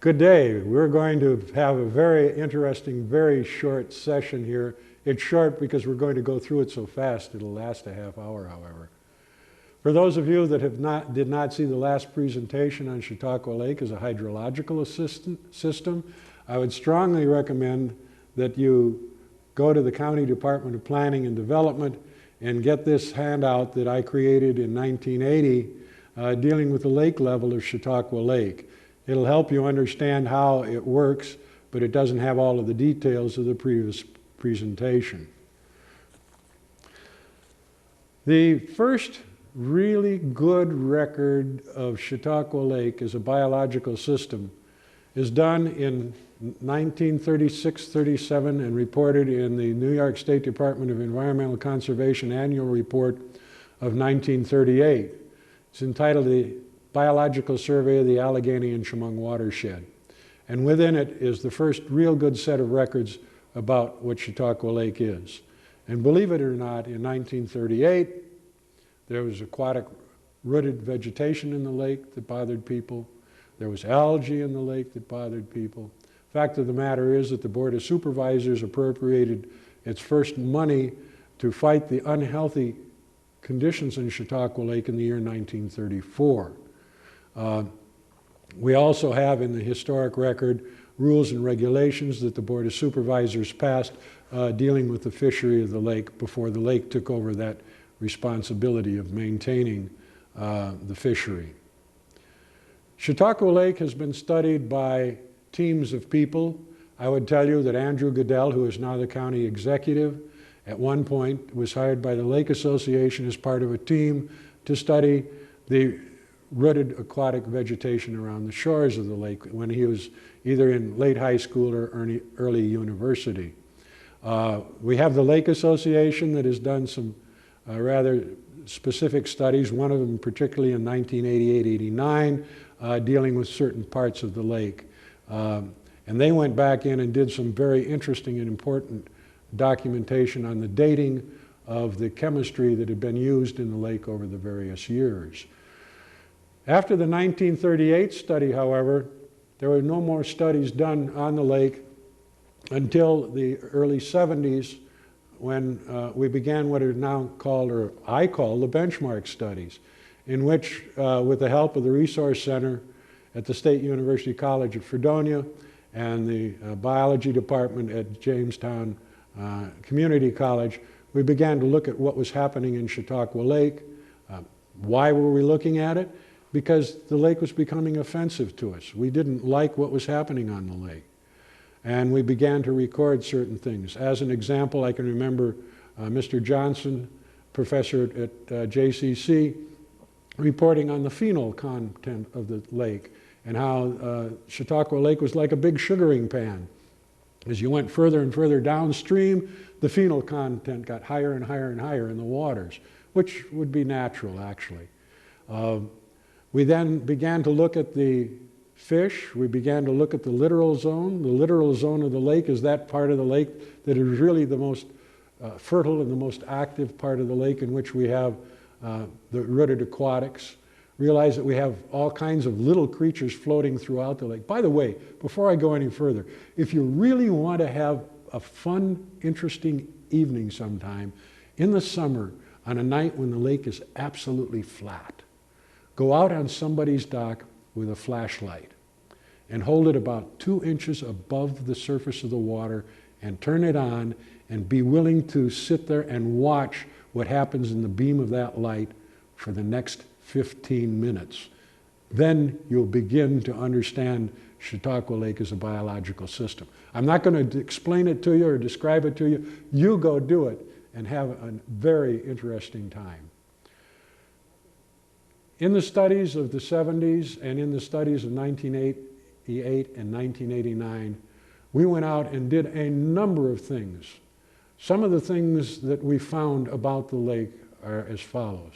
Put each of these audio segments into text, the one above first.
Good day. We're going to have a very interesting, very short session here. It's short because we're going to go through it so fast it'll last a half hour, however. For those of you that did not see the last presentation on Chautauqua Lake as a hydrological system, I would strongly recommend that you go to the County Department of Planning and Development and get this handout that I created in 1980 dealing with the lake level of Chautauqua Lake. It'll help you understand how it works, but it doesn't have all of the details of the previous presentation. The first really good record of Chautauqua Lake as a biological system is done in 1936-37 and reported in the New York State Department of Environmental Conservation Annual Report of 1938. It's entitled the Biological Survey of the Allegheny and Chemung Watershed. And within it is the first real good set of records about what Chautauqua Lake is. And believe it or not, in 1938, there was aquatic rooted vegetation in the lake that bothered people. There was algae in the lake that bothered people. Fact of the matter is that the Board of Supervisors appropriated its first money to fight the unhealthy conditions in Chautauqua Lake in the year 1934. We also have in the historic record rules and regulations that the Board of Supervisors passed dealing with the fishery of the lake before the lake took over that responsibility of maintaining the fishery. Chautauqua Lake has been studied by teams of people. I would tell you that Andrew Goodell, who is now the county executive, at one point was hired by the Lake Association as part of a team to study the rooted aquatic vegetation around the shores of the lake when he was either in late high school or early university. We have the Lake Association that has done some rather specific studies, one of them particularly in 1988-89, dealing with certain parts of the lake. And they went back in and did some very interesting and important documentation on the dating of the chemistry that had been used in the lake over the various years. After the 1938 study, however, there were no more studies done on the lake until the early 70s when we began what are now called, or I call, the benchmark studies, in which, with the help of the Resource Center at the State University College of Fredonia and the biology department at Jamestown Community College, we began to look at what was happening in Chautauqua Lake. Why were we looking at it? Because the lake was becoming offensive to us. We didn't like what was happening on the lake. And we began to record certain things. As an example, I can remember Mr. Johnson, professor at JCC, reporting on the phenol content of the lake and how Chautauqua Lake was like a big sugaring pan. As you went further and further downstream, the phenol content got higher and higher and higher in the waters, which would be natural, actually. We then began to look at the fish. We began to look at the littoral zone. The littoral zone of the lake is that part of the lake that is really the most fertile and the most active part of the lake in which we have the rooted aquatics. Realize that we have all kinds of little creatures floating throughout the lake. By the way, before I go any further, if you really want to have a fun, interesting evening sometime in the summer on a night when the lake is absolutely flat, go out on somebody's dock with a flashlight and hold it about 2 inches above the surface of the water and turn it on and be willing to sit there and watch what happens in the beam of that light for the next 15 minutes. Then you'll begin to understand Chautauqua Lake as a biological system. I'm not going to explain it to you or describe it to you. You go do it and have a very interesting time. In the studies of the 70s and in the studies of 1988 and 1989, we went out and did a number of things. Some of the things that we found about the lake are as follows.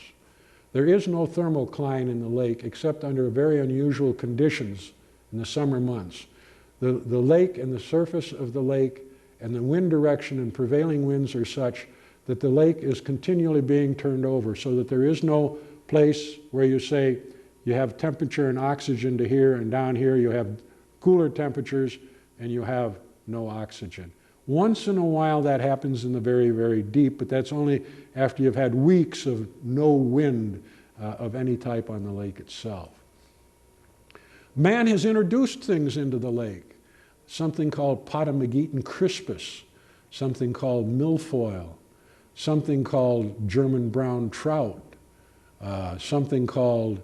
There is no thermocline in the lake except under very unusual conditions in the summer months. The lake and the surface of the lake and the wind direction and prevailing winds are such that the lake is continually being turned over, so that there is no place where you say you have temperature and oxygen to here, and down here you have cooler temperatures, and you have no oxygen. Once in a while that happens in the very, very deep, but that's only after you've had weeks of no wind of any type on the lake itself. Man has introduced things into the lake, something called Potamogeton crispus, something called milfoil, something called German brown trout, something called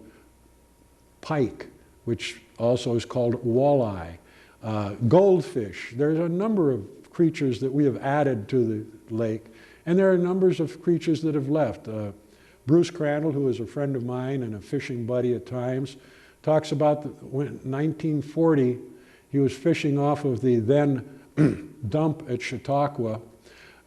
pike, which also is called walleye, goldfish. There's a number of creatures that we have added to the lake, and there are numbers of creatures that have left. Bruce Crandall, who is a friend of mine and a fishing buddy at times, talks about when 1940 he was fishing off of the then dump at Chautauqua,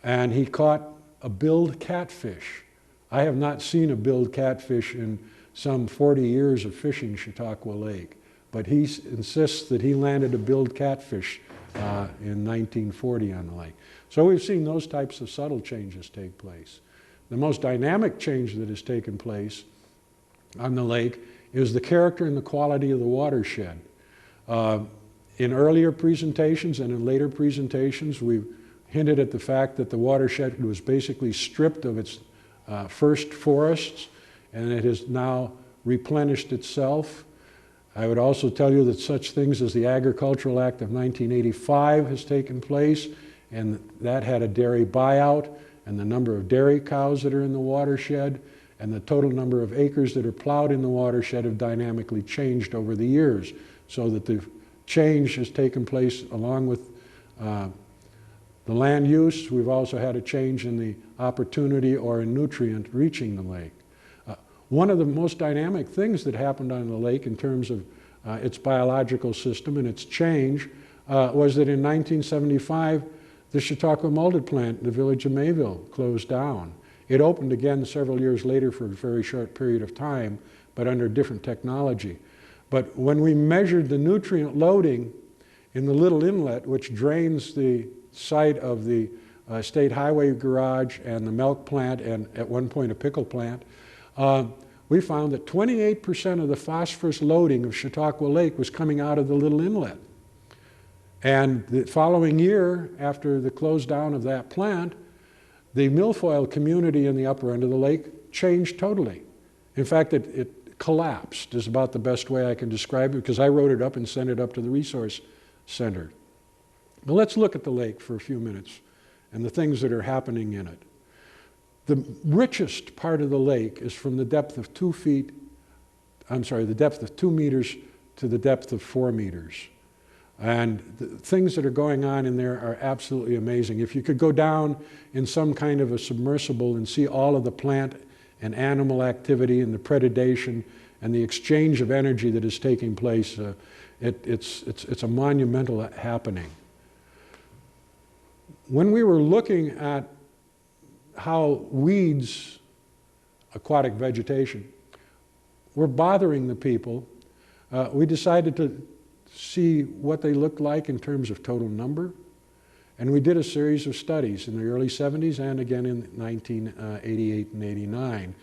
and he caught a billed catfish. I have not seen a billed catfish in some 40 years of fishing Chautauqua Lake, but he insists that he landed a billed catfish in 1940 on the lake. So we've seen those types of subtle changes take place. The most dynamic change that has taken place on the lake is the character and the quality of the watershed. In earlier presentations and in later presentations, we've hinted at the fact that the watershed was basically stripped of its first forests, and it has now replenished itself. I would also tell you that such things as the Agricultural Act of 1985 has taken place, and that had a dairy buyout, and the number of dairy cows that are in the watershed and the total number of acres that are plowed in the watershed have dynamically changed over the years, so that the change has taken place along with the land use. We've also had a change in the opportunity or in nutrient reaching the lake. One of the most dynamic things that happened on the lake in terms of its biological system and its change was that in 1975, the Chautauqua malted plant in the village of Mayville closed down. It opened again several years later for a very short period of time, but under different technology. But when we measured the nutrient loading in the little inlet, which drains the site of the state highway garage and the milk plant and at one point a pickle plant, we found that 28% of the phosphorus loading of Chautauqua Lake was coming out of the little inlet. And the following year, after the close down of that plant, the milfoil community in the upper end of the lake changed totally. In fact, it collapsed is about the best way I can describe it, because I wrote it up and sent it up to the resource center. Now let's look at the lake for a few minutes and the things that are happening in it. The richest part of the lake is from the depth of 2 meters to the depth of 4 meters. And the things that are going on in there are absolutely amazing. If you could go down in some kind of a submersible and see all of the plant and animal activity and the predation and the exchange of energy that is taking place, it's a monumental happening. When we were looking at how weeds, aquatic vegetation, were bothering the people, we decided to see what they looked like in terms of total number. And we did a series of studies in the early 70s and again in 1988 and 89.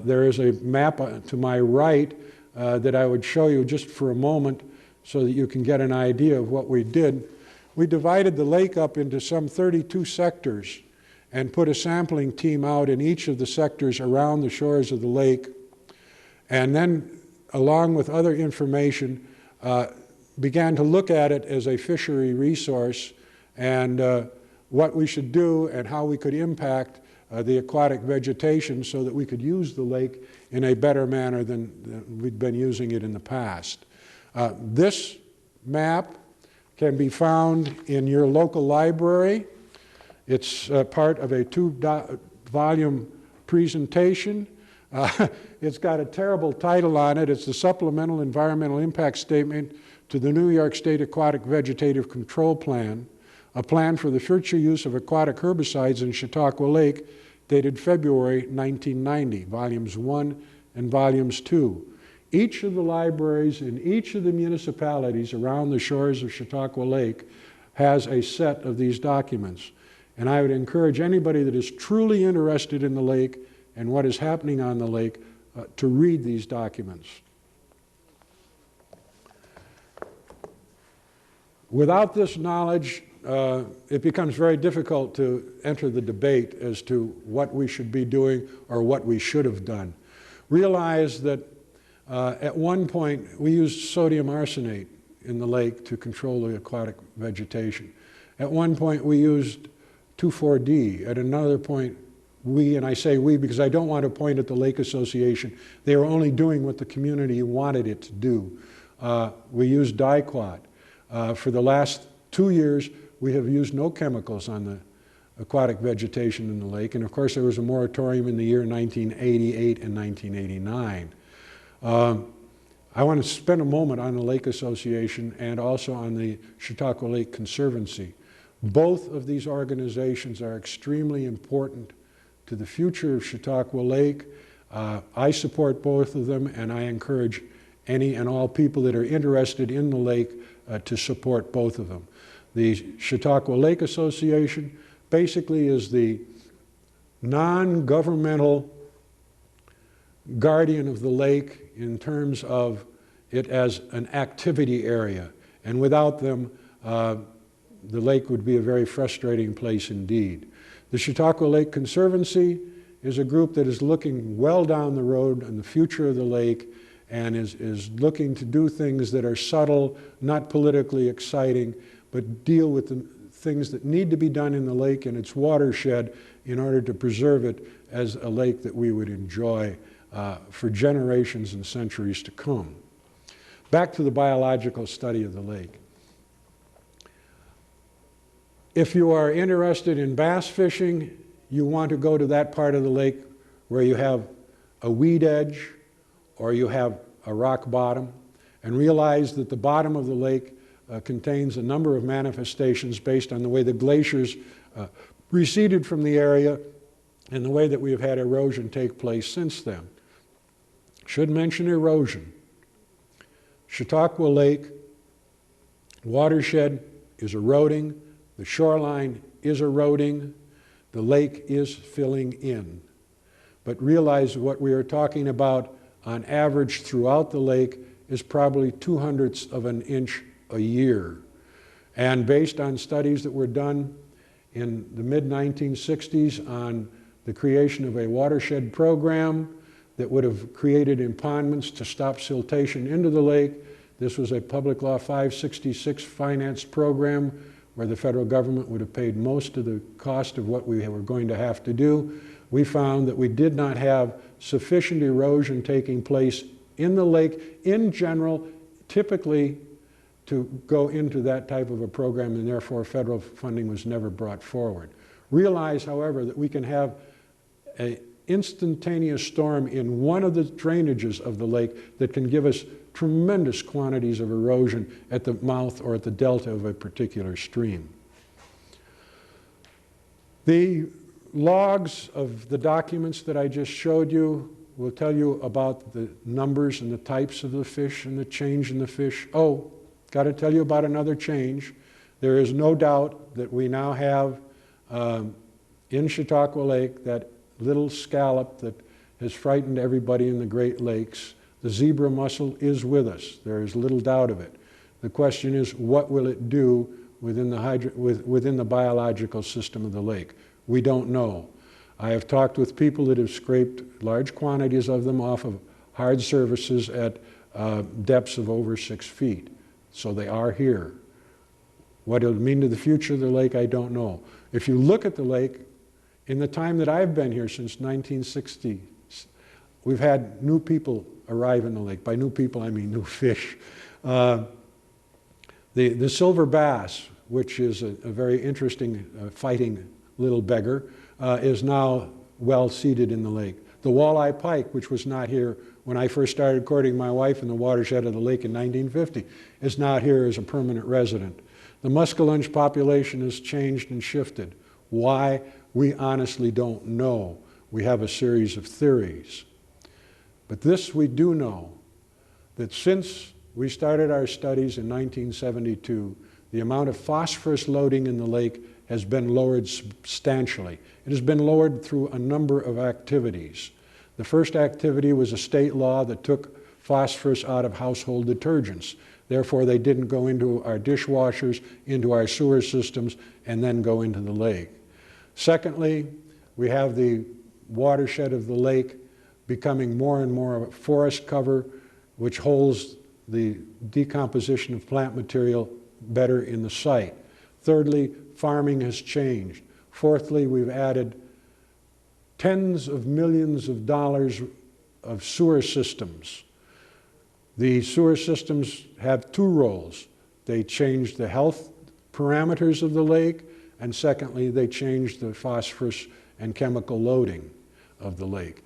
There is a map to my right that I would show you just for a moment so that you can get an idea of what we did. We divided the lake up into some 32 sectors and put a sampling team out in each of the sectors around the shores of the lake, and then, along with other information, began to look at it as a fishery resource and what we should do and how we could impact the aquatic vegetation so that we could use the lake in a better manner than we'd been using it in the past. This map can be found in your local library. It's part of a 2-volume presentation. It's got a terrible title on it. It's the Supplemental Environmental Impact Statement to the New York State Aquatic Vegetative Control Plan, a plan for the future use of aquatic herbicides in Chautauqua Lake, dated February 1990, Volumes 1 and Volumes 2. Each of the libraries in each of the municipalities around the shores of Chautauqua Lake has a set of these documents. And I would encourage anybody that is truly interested in the lake and what is happening on the lake to read these documents. Without this knowledge, it becomes very difficult to enter the debate as to what we should be doing or what we should have done. Realize that at one point we used sodium arsenate in the lake to control the aquatic vegetation. At one point we used 2,4-D. At another point we, and I say we because I don't want to point at the Lake Association, they were only doing what the community wanted it to do. We used diquat. For the last 2 years, we have used no chemicals on the aquatic vegetation in the lake, and of course there was a moratorium in the year 1988 and 1989. I want to spend a moment on the Lake Association and also on the Chautauqua Lake Conservancy. Both of these organizations are extremely important to the future of Chautauqua Lake. I support both of them, and I encourage any and all people that are interested in the lake to support both of them. The Chautauqua Lake Association basically is the non-governmental guardian of the lake in terms of it as an activity area. And without them, the lake would be a very frustrating place indeed. The Chautauqua Lake Conservancy is a group that is looking well down the road on the future of the lake and is looking to do things that are subtle, not politically exciting, but deal with the things that need to be done in the lake and its watershed in order to preserve it as a lake that we would enjoy for generations and centuries to come. Back to the biological study of the lake. If you are interested in bass fishing, you want to go to that part of the lake where you have a weed edge or you have a rock bottom, and realize that the bottom of the lake contains a number of manifestations based on the way the glaciers receded from the area and the way that we have had erosion take place since then. Should mention erosion. Chautauqua Lake watershed is eroding, the shoreline is eroding, the lake is filling in. But realize what we are talking about on average throughout the lake is probably 0.02 of an inch a year. And based on studies that were done in the mid-1960s on the creation of a watershed program that would have created impoundments to stop siltation into the lake. This was a Public Law 566 financed program where the federal government would have paid most of the cost of what we were going to have to do. We found that we did not have sufficient erosion taking place in the lake in general, typically to go into that type of a program, and therefore federal funding was never brought forward. Realize, however, that we can have an instantaneous storm in one of the drainages of the lake that can give us tremendous quantities of erosion at the mouth or at the delta of a particular stream. The logs of the documents that I just showed you will tell you about the numbers and the types of the fish and the change in the fish. Oh, got to tell you about another change. There is no doubt that we now have in Chautauqua Lake that little scallop that has frightened everybody in the Great Lakes. The zebra mussel is with us. There is little doubt of it. The question is, what will it do within the biological system of the lake? We don't know. I have talked with people that have scraped large quantities of them off of hard surfaces at depths of over 6 feet. So they are here. What it'll mean to the future of the lake, I don't know. If you look at the lake, in the time that I've been here since 1960, we've had new people arrive in the lake. By new people, I mean new fish. The silver bass, which is a very interesting fighting little beggar, is now well seated in the lake. The walleye pike, which was not here when I first started courting my wife in the watershed of the lake in 1950, is not here as a permanent resident. The Muskellunge population has changed and shifted. Why? We honestly don't know. We have a series of theories. But this we do know, that since we started our studies in 1972, the amount of phosphorus loading in the lake has been lowered substantially. It has been lowered through a number of activities. The first activity was a state law that took phosphorus out of household detergents. Therefore, they didn't go into our dishwashers, into our sewer systems, and then go into the lake. Secondly, we have the watershed of the lake becoming more and more of a forest cover, which holds the decomposition of plant material better in the site. Thirdly, farming has changed. Fourthly, we've added tens of millions of dollars of sewer systems. The sewer systems have two roles. They change the health parameters of the lake, and secondly, they change the phosphorus and chemical loading of the lake.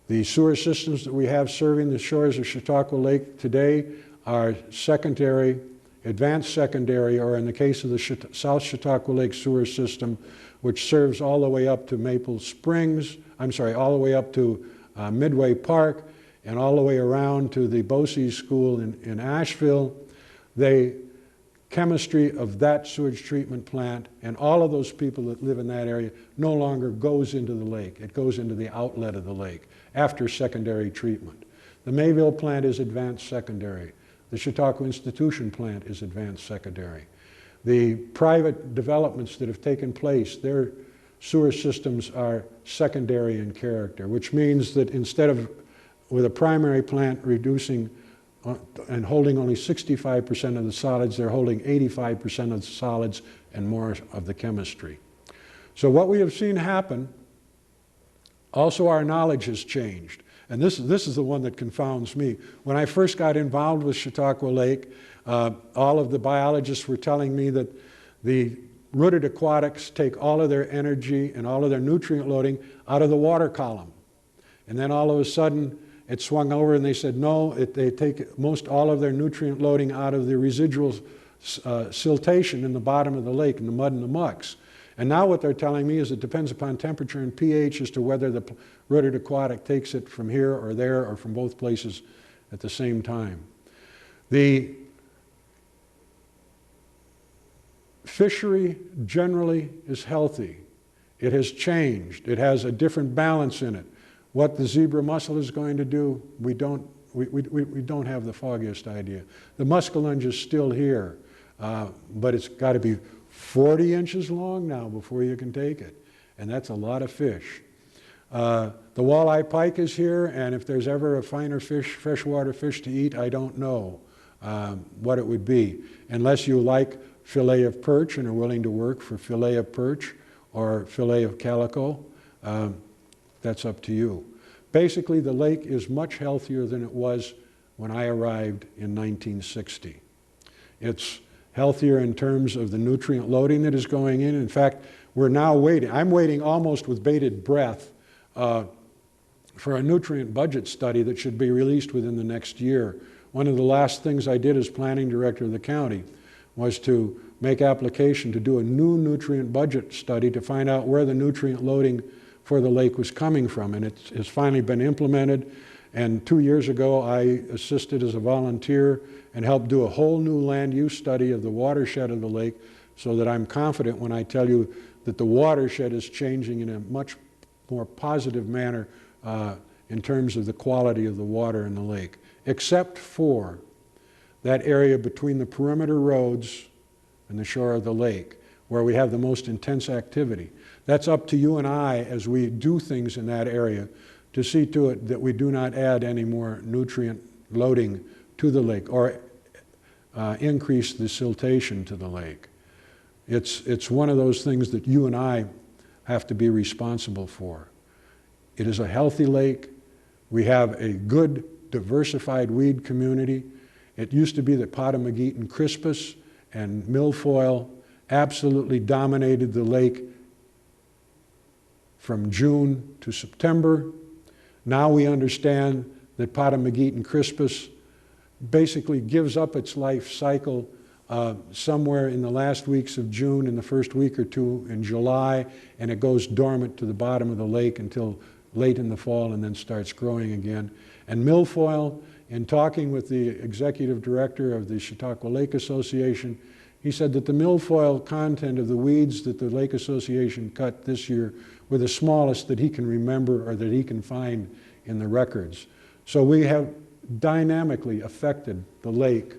The sewer systems that we have serving the shores of Chautauqua Lake today are secondary, advanced secondary, or in the case of the South Chautauqua Lake sewer system, which serves all the way up to Maple Springs, all the way up to Midway Park, and all the way around to the Bosey School in Asheville. The chemistry of that sewage treatment plant and all of those people that live in that area no longer goes into the lake. It goes into the outlet of the lake after secondary treatment. The Mayville plant is advanced secondary. The Chautauqua Institution plant is advanced secondary. The private developments that have taken place, their sewer systems are secondary in character, which means that instead of with a primary plant reducing and holding only 65% of the solids, they're holding 85% of the solids and more of the chemistry. So what we have seen happen, also our knowledge has changed. And this is the one that confounds me. When I first got involved with Chautauqua Lake, all of the biologists were telling me that the rooted aquatics take all of their energy and all of their nutrient loading out of the water column. And then all of a sudden, it swung over and they said, no, they take all of their nutrient loading out of the residual siltation in the bottom of the lake, in the mud and the mucks. And now what they're telling me is it depends upon temperature and pH as to whether the rooted aquatic takes it from here or there or from both places at the same time. The fishery generally is healthy. It has changed. It has a different balance in it. What the zebra mussel is going to do, we don't have the foggiest idea. The muskellunge is still here, but it's got to be 40 inches long now before you can take it, and that's a lot of fish. The walleye pike is here, and if there's ever a finer fish, freshwater fish to eat, I don't know what it would be, unless you like fillet of perch and are willing to work for fillet of perch or fillet of calico. That's up to you. Basically, the lake is much healthier than it was when I arrived in 1960. It's healthier in terms of the nutrient loading that is going in. In fact, we're now waiting. I'm waiting almost with bated breath for a nutrient budget study that should be released within the next year. One of the last things I did as planning director of the county was to make application to do a new nutrient budget study to find out where the nutrient loading for the lake was coming from, and it has finally been implemented. And 2 years ago, I assisted as a volunteer and helped do a whole new land use study of the watershed of the lake, so that I'm confident when I tell you that the watershed is changing in a much more positive manner in terms of the quality of the water in the lake, except for that area between the perimeter roads and the shore of the lake, where we have the most intense activity. That's up to you and I as we do things in that area to see to it that we do not add any more nutrient loading to the lake or increase the siltation to the lake. It's one of those things that you and I have to be responsible for. It is a healthy lake. We have a good diversified weed community. It used to be that Potamogeton crispus and milfoil absolutely dominated the lake from June to September. Now we understand that Potamogeton crispus basically gives up its life cycle somewhere in the last weeks of June and the first week or two in July, and it goes dormant to the bottom of the lake until late in the fall and then starts growing again. And milfoil, in talking with the executive director of the Chautauqua Lake Association, he said that the milfoil content of the weeds that the Lake Association cut this year were the smallest that he can remember or that he can find in the records. So we have dynamically affected the lake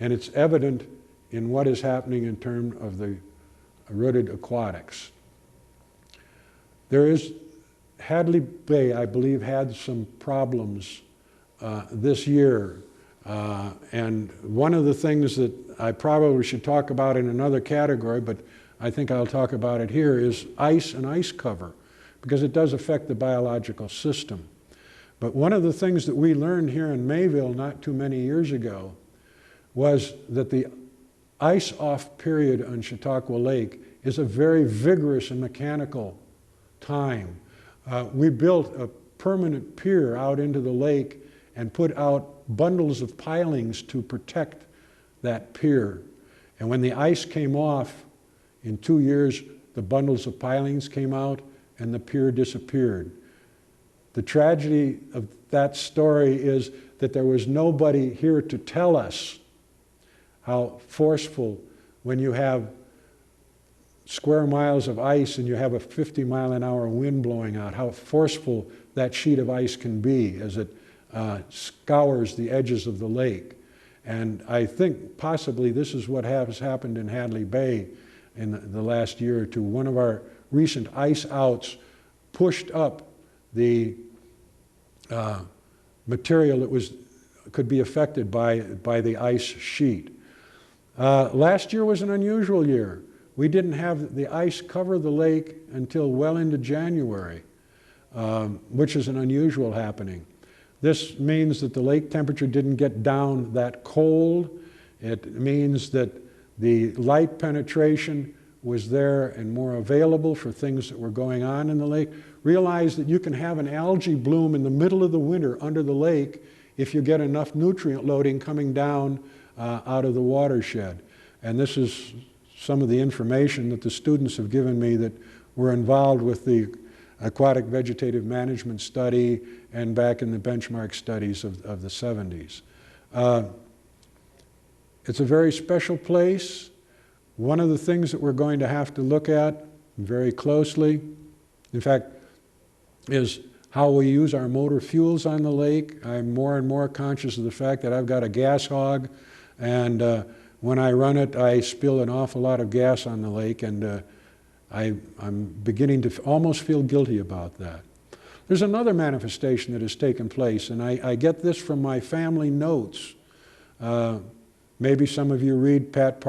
And it's evident in what is happening in terms of the eroded aquatics. Hadley Bay, I believe, had some problems this year. And one of the things that I probably should talk about in another category, but I think I'll talk about it here, is ice and ice cover, because it does affect the biological system. But one of the things that we learned here in Mayville not too many years ago was that the ice-off period on Chautauqua Lake is a very vigorous and mechanical time. We built a permanent pier out into the lake and put out bundles of pilings to protect that pier. And when the ice came off, in 2 years, the bundles of pilings came out and the pier disappeared. The tragedy of that story is that there was nobody here to tell us how forceful, when you have square miles of ice and you have a 50-mile-an-hour wind blowing out, how forceful that sheet of ice can be as it scours the edges of the lake. And I think possibly this is what has happened in Hadley Bay in the last year or two. One of our recent ice outs pushed up the material that could be affected by the ice sheet. Last year was an unusual year. We didn't have the ice cover the lake until well into January, which is an unusual happening. This means that the lake temperature didn't get down that cold. It means that the light penetration was there and more available for things that were going on in the lake. Realize that you can have an algae bloom in the middle of the winter under the lake if you get enough nutrient loading coming down out of the watershed. And this is some of the information that the students have given me that were involved with the aquatic vegetative management study and back in the benchmark studies of the 70s. It's a very special place. One of the things that we're going to have to look at very closely, in fact, is how we use our motor fuels on the lake. I'm more and more conscious of the fact that I've got a gas hog, and when I run it, I spill an awful lot of gas on the lake, and I'm beginning to almost feel guilty about that. There's another manifestation that has taken place, and I get this from my family notes. Maybe some of you read Pat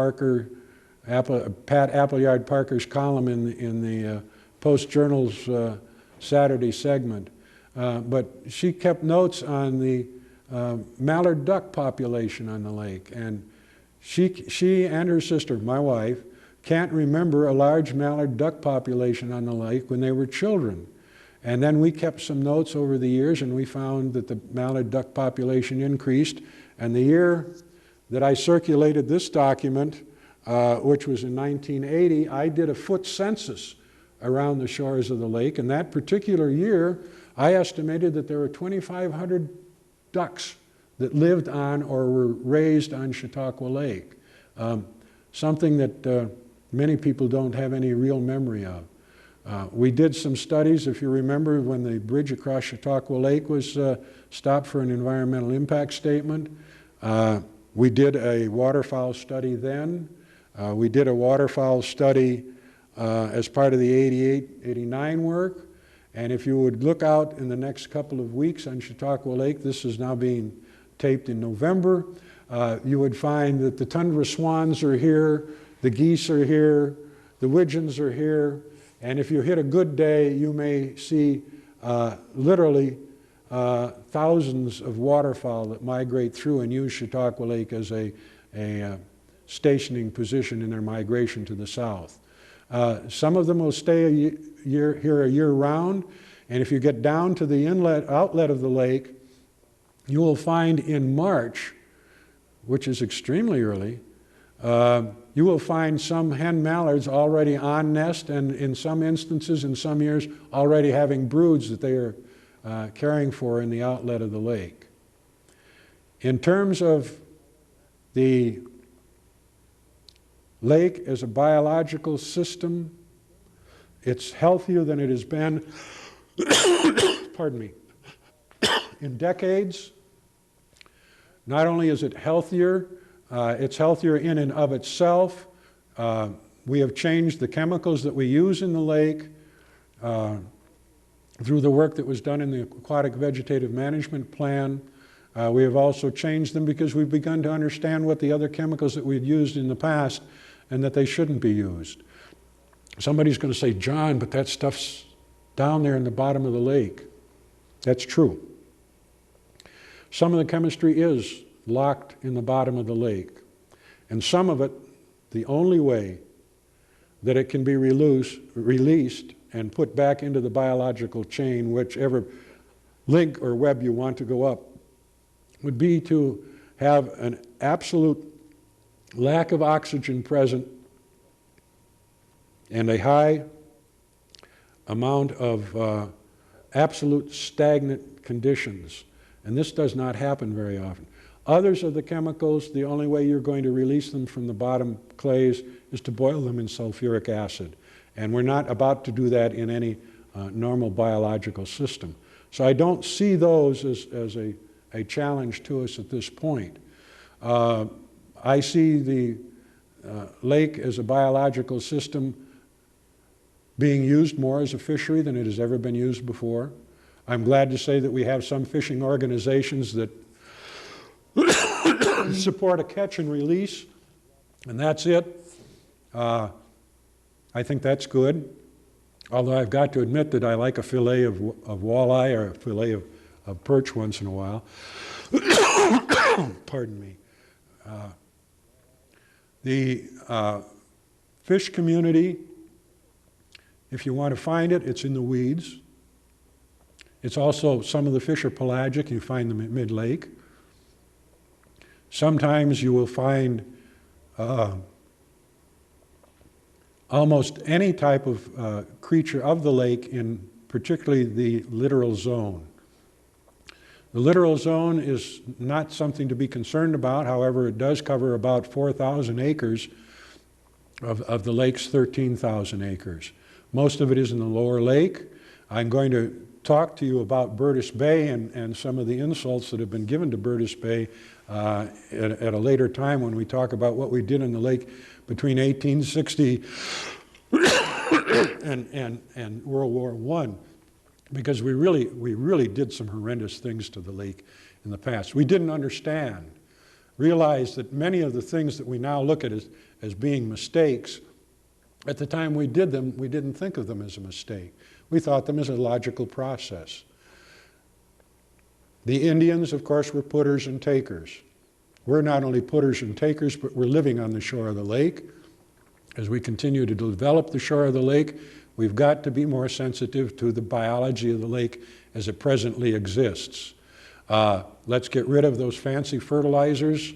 Appleyard Parker's column in the Post-Journal's Saturday segment. But she kept notes on the mallard duck population on the lake, and she and her sister, my wife, can't remember a large mallard duck population on the lake when they were children. And then we kept some notes over the years, and we found that the mallard duck population increased. And the year that I circulated this document, which was in 1980, I did a foot census around the shores of the lake. And that particular year, I estimated that there were 2,500 ducks that lived on or were raised on Chautauqua Lake, something that many people don't have any real memory of. We did some studies, if you remember, when the bridge across Chautauqua Lake was stopped for an environmental impact statement. We did a waterfowl study then. We did a waterfowl study as part of the 88-89 work. And if you would look out in the next couple of weeks on Chautauqua Lake, this is now being taped in November, you would find that the tundra swans are here, the geese are here, the widgeons are here, and if you hit a good day, you may see literally thousands of waterfowl that migrate through and use Chautauqua Lake as a stationing position in their migration to the south. Some of them will stay here a year round, and if you get down to the outlet of the lake, you will find in March, which is extremely early, you will find some hen mallards already on nest, and in some instances, in some years, already having broods that they are caring for in the outlet of the lake. In terms of the lake as a biological system, it's healthier than it has been, pardon me, in decades. Not only is it healthier, It's healthier in and of itself. We have changed the chemicals that we use in the lake through the work that was done in the Aquatic Vegetative Management Plan. We have also changed them because we've begun to understand what the other chemicals that we'd used in the past and that they shouldn't be used. Somebody's going to say, John, but that stuff's down there in the bottom of the lake. That's true. Some of the chemistry is locked in the bottom of the lake. And some of it, the only way that it can be released and put back into the biological chain, whichever link or web you want to go up, would be to have an absolute lack of oxygen present and a high amount of absolute stagnant conditions. And this does not happen very often. Others of the chemicals, the only way you're going to release them from the bottom clays is to boil them in sulfuric acid. And we're not about to do that in any normal biological system. So I don't see those as a challenge to us at this point. I see the lake as a biological system being used more as a fishery than it has ever been used before. I'm glad to say that we have some fishing organizations that support a catch and release, and that's it. I think that's good, although I've got to admit that I like a fillet of walleye or a fillet of perch once in a while. Pardon me. The fish community, if you want to find it, it's in the weeds. It's also, some of the fish are pelagic, you find them at mid-lake. Sometimes you will find almost any type of creature of the lake in particularly the littoral zone. The littoral zone is not something to be concerned about. However, it does cover about 4,000 acres of the lake's 13,000 acres. Most of it is in the lower lake. I'm going to talk to you about Burtis Bay and some of the insults that have been given to Burtis Bay at a later time when we talk about what we did in the lake between 1860 and World War I, because we really did some horrendous things to the lake in the past. We didn't realize that many of the things that we now look at as being mistakes, at the time we did them, we didn't think of them as a mistake. We thought them as a logical process. The Indians, of course, were putters and takers. We're not only putters and takers, but we're living on the shore of the lake. As we continue to develop the shore of the lake, we've got to be more sensitive to the biology of the lake as it presently exists. Let's get rid of those fancy fertilizers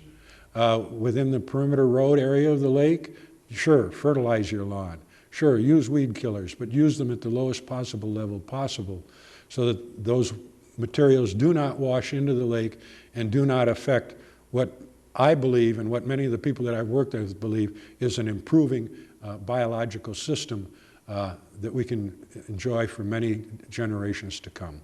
within the perimeter road area of the lake. Sure, fertilize your lawn. Sure, use weed killers, but use them at the lowest possible level possible so that those materials do not wash into the lake and do not affect what I believe and what many of the people that I've worked with believe is an improving biological system that we can enjoy for many generations to come.